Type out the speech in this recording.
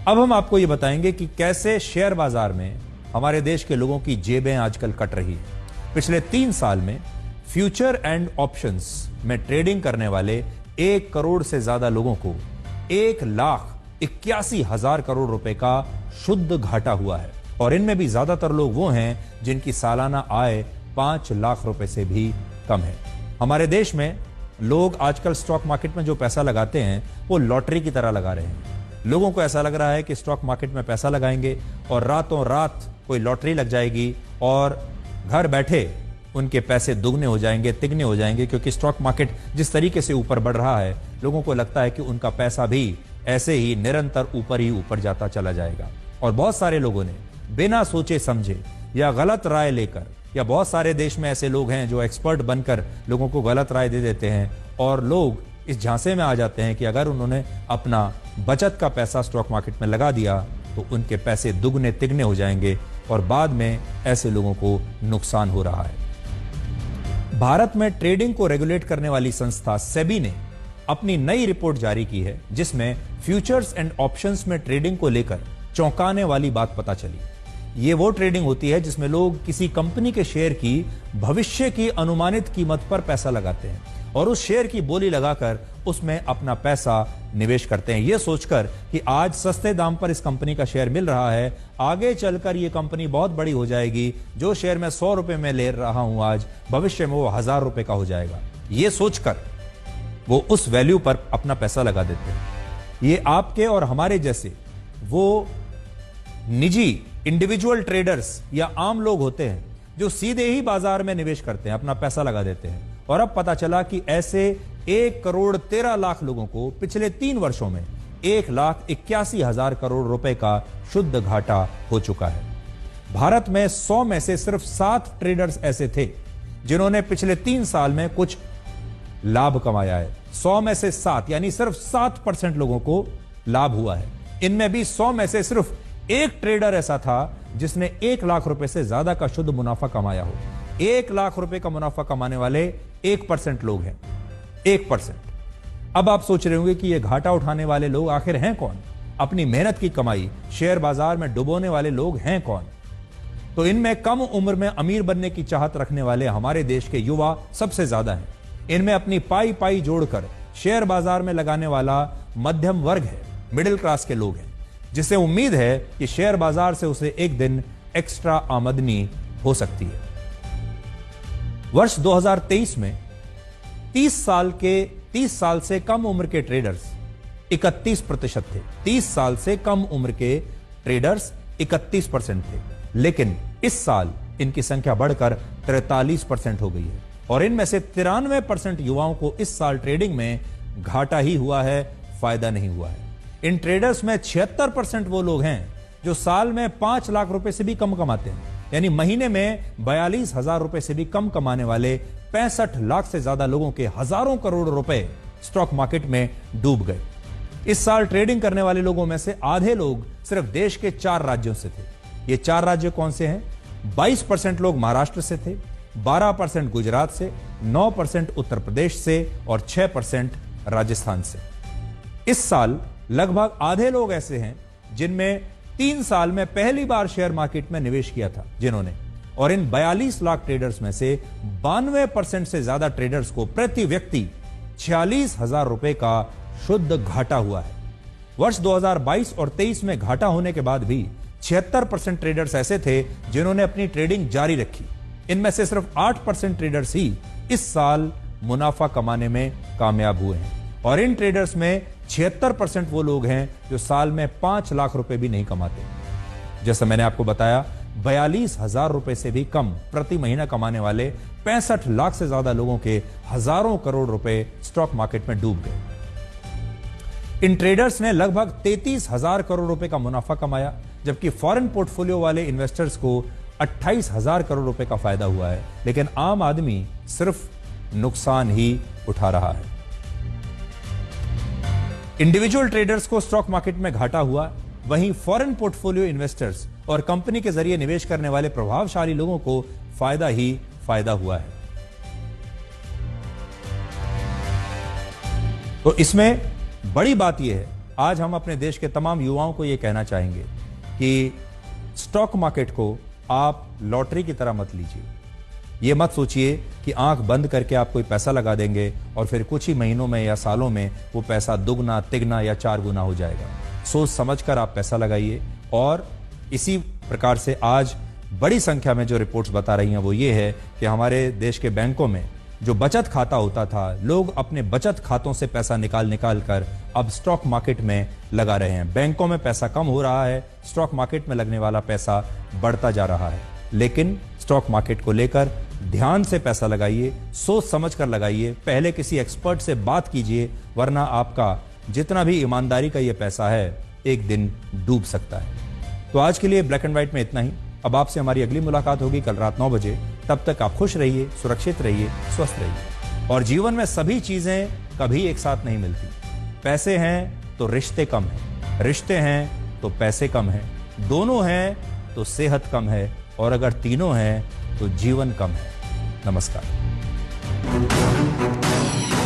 अब हम आपको ये बताएंगे कि कैसे शेयर बाजार में हमारे देश के लोगों की जेबें आजकल कट रही है। पिछले 3 साल में फ्यूचर एंड ऑप्शंस में ट्रेडिंग करने वाले 1 करोड़ से ज्यादा लोगों को 1,81,000 करोड़ रुपए का शुद्ध घाटा हुआ है, और इनमें भी ज्यादातर लोग वो हैं जिनकी सालाना आय 5 लाख रुपए से भी कम है। हमारे देश में लोग आजकल स्टॉक मार्केट में जो पैसा लगाते हैं वो लॉटरी की तरह लगा रहे हैं। लोगों को ऐसा लग रहा है कि स्टॉक मार्केट में पैसा लगाएंगे और रातों रात कोई लॉटरी लग जाएगी और घर बैठे उनके पैसे दुगने हो जाएंगे, तिगने हो जाएंगे, क्योंकि स्टॉक मार्केट जिस तरीके से ऊपर बढ़ रहा है लोगों को लगता है कि उनका पैसा भी ऐसे ही निरंतर ऊपर ही ऊपर जाता चला जाएगा। और बहुत सारे लोगों ने बिना सोचे समझे या गलत राय लेकर, या बहुत सारे देश में ऐसे लोग हैं जो एक्सपर्ट बनकर लोगों को गलत राय दे देते हैं, और लोग इस झांसे में आ जाते हैं कि अगर उन्होंने अपना बचत का पैसा स्टॉक मार्केट में लगा दिया तो उनके पैसे दुगने तिगने हो जाएंगे, और बाद में ऐसे लोगों को नुकसान हो रहा है। भारत में ट्रेडिंग को रेगुलेट करने वाली संस्था सेबी ने अपनी नई रिपोर्ट जारी की है, जिसमें फ्यूचर्स एंड ऑप्शंस में ट्रेडिंग को लेकर चौंकाने वाली बात पता चली। ये वो ट्रेडिंग होती है जिसमें लोग किसी कंपनी के शेयर की भविष्य की अनुमानित कीमत पर पैसा लगाते हैं और उस शेयर की बोली लगाकर उसमें अपना पैसा निवेश करते हैं, यह सोचकर कि आज सस्ते दाम पर इस कंपनी का शेयर मिल रहा है, आगे चलकर यह कंपनी बहुत बड़ी हो जाएगी, जो शेयर मैं 100 रुपए में ले रहा हूं आज, भविष्य में वो 1000 रुपए का हो जाएगा। यह सोचकर वो उस वैल्यू पर अपना पैसा लगा देते हैं। ये आपके और हमारे जैसे वो निजी इंडिविजुअल ट्रेडर्स या आम लोग होते हैं जो सीधे ही बाजार में निवेश करते हैं, अपना पैसा लगा देते हैं। और अब पता चला कि ऐसे 1,13,00,000 लोगों को पिछले 3 वर्षों में 1,81,000 करोड़ रुपए का शुद्ध घाटा हो चुका है। भारत में 100 में से सिर्फ 7 ट्रेडर्स ऐसे थे जिन्होंने पिछले 3 साल में कुछ लाभ कमाया है। 100 में से 7 यानी सिर्फ 7% लोगों को लाभ हुआ है। इनमें भी 100 में से सिर्फ 1 ट्रेडर ऐसा था जिसने 1 लाख रुपए से ज्यादा का शुद्ध मुनाफा कमाया हो। 1 लाख रुपए का मुनाफा कमाने वाले 1% लोग हैं, 1%। अब आप सोच रहे होंगे कि ये घाटा उठाने वाले लोग आखिर हैं कौन? अपनी मेहनत की कमाई शेयर बाजार में डुबोने वाले लोग हैं कौन? तो इनमें कम उम्र में अमीर बनने की चाहत रखने वाले हमारे देश के युवा सबसे ज्यादा हैं। इनमें अपनी पाई पाई जोड़कर शेयर बाजार में लगाने वाला मध्यम वर्ग है, मिडिल क्लास के लोग हैं, जिसे उम्मीद है कि शेयर बाजार से उसे एक दिन एक्स्ट्रा आमदनी हो सकती है। वर्ष 2023 में 30 साल से कम उम्र के ट्रेडर्स 31% थे। 30 साल से कम उम्र के ट्रेडर्स 31% थे, लेकिन इस साल इनकी संख्या बढ़कर 43% हो गई है, और इनमें से 93% युवाओं को इस साल ट्रेडिंग में घाटा ही हुआ है, फायदा नहीं हुआ है। इन ट्रेडर्स में 76% वो लोग हैं जो साल में 5 लाख रुपए से भी कम कमाते हैं, यानी महीने में 42,000 रुपए से भी कम कमाने वाले 65 लाख से ज्यादा लोगों के हजारों करोड़ रुपए स्टॉक मार्केट में डूब गए। इस साल ट्रेडिंग करने वाले लोगों में से आधे लोग सिर्फ देश के 4 राज्यों से थे। ये 4 राज्य कौन से हैं? 22% लोग महाराष्ट्र से थे, 12% गुजरात से, 9% उत्तर प्रदेश से और 6% राजस्थान से। इस साल लगभग आधे लोग ऐसे हैं जिनमें 3 साल में पहली बार शेयर मार्केट में निवेश किया था जिन्होंने, और इन 42 लाख ट्रेडर्स में से 92% से ज्यादा ट्रेडर्स को प्रति व्यक्ति 46,000 रुपए का शुद्ध घाटा हुआ है। वर्ष 2022 और 23 में घाटा होने के बाद भी 76% ट्रेडर्स ऐसे थे जिन्होंने अपनी ट्रेडिंग जारी रखी। इनमें से सिर्फ 8% ट्रेडर्स ही इस साल मुनाफा कमाने में कामयाब हुए हैं, और इन ट्रेडर्स में 76% वो लोग हैं जो साल में 5 लाख रुपए भी नहीं कमाते। जैसा मैंने आपको बताया, 42,000 रुपए से भी कम प्रति महीना कमाने वाले 65 लाख से ज्यादा लोगों के हजारों करोड़ रुपए स्टॉक मार्केट में डूब गए। इन ट्रेडर्स ने लगभग 33,000 करोड़ रुपए का मुनाफा कमाया, जबकि फॉरेन पोर्टफोलियो वाले इन्वेस्टर्स को 28,000 करोड़ रुपए का फायदा हुआ है, लेकिन आम आदमी सिर्फ नुकसान ही उठा रहा है। इंडिविजुअल ट्रेडर्स को स्टॉक मार्केट में घाटा हुआ, वहीं फॉरेन पोर्टफोलियो इन्वेस्टर्स और कंपनी के जरिए निवेश करने वाले प्रभावशाली लोगों को फायदा ही फायदा हुआ है। तो इसमें बड़ी बात यह है आज हम अपने देश के तमाम युवाओं को यह कहना चाहेंगे कि स्टॉक मार्केट को आप लॉटरी की तरह मत लीजिए। ये मत सोचिए कि आंख बंद करके आप कोई पैसा लगा देंगे और फिर कुछ ही महीनों में या सालों में वो पैसा दुगना, तिगना या 4 गुना हो जाएगा। सोच समझकर आप पैसा लगाइए। और इसी प्रकार से आज बड़ी संख्या में जो रिपोर्ट्स बता रही हैं वो ये है कि हमारे देश के बैंकों में जो बचत खाता होता था, लोग अपने बचत खातों से पैसा निकाल कर अब स्टॉक मार्केट में लगा रहे हैं। बैंकों में पैसा कम हो रहा है, स्टॉक मार्केट में लगने वाला पैसा बढ़ता जा रहा है। लेकिन स्टॉक मार्केट को लेकर ध्यान से पैसा लगाइए, सोच समझ कर लगाइए, पहले किसी एक्सपर्ट से बात कीजिए, वरना आपका जितना भी ईमानदारी का ये पैसा है एक दिन डूब सकता है। तो आज के लिए ब्लैक एंड व्हाइट में इतना ही। अब आपसे हमारी अगली मुलाकात होगी कल रात 9 बजे। तब तक आप खुश रहिए, सुरक्षित रहिए, स्वस्थ रहिए। और जीवन में सभी चीजें कभी एक साथ नहीं मिलती। पैसे हैं तो रिश्ते कम हैं, रिश्ते हैं तो पैसे कम हैं, दोनों हैं तो सेहत कम है, और अगर तीनों हैं तो जीवन कम है। नमस्कार।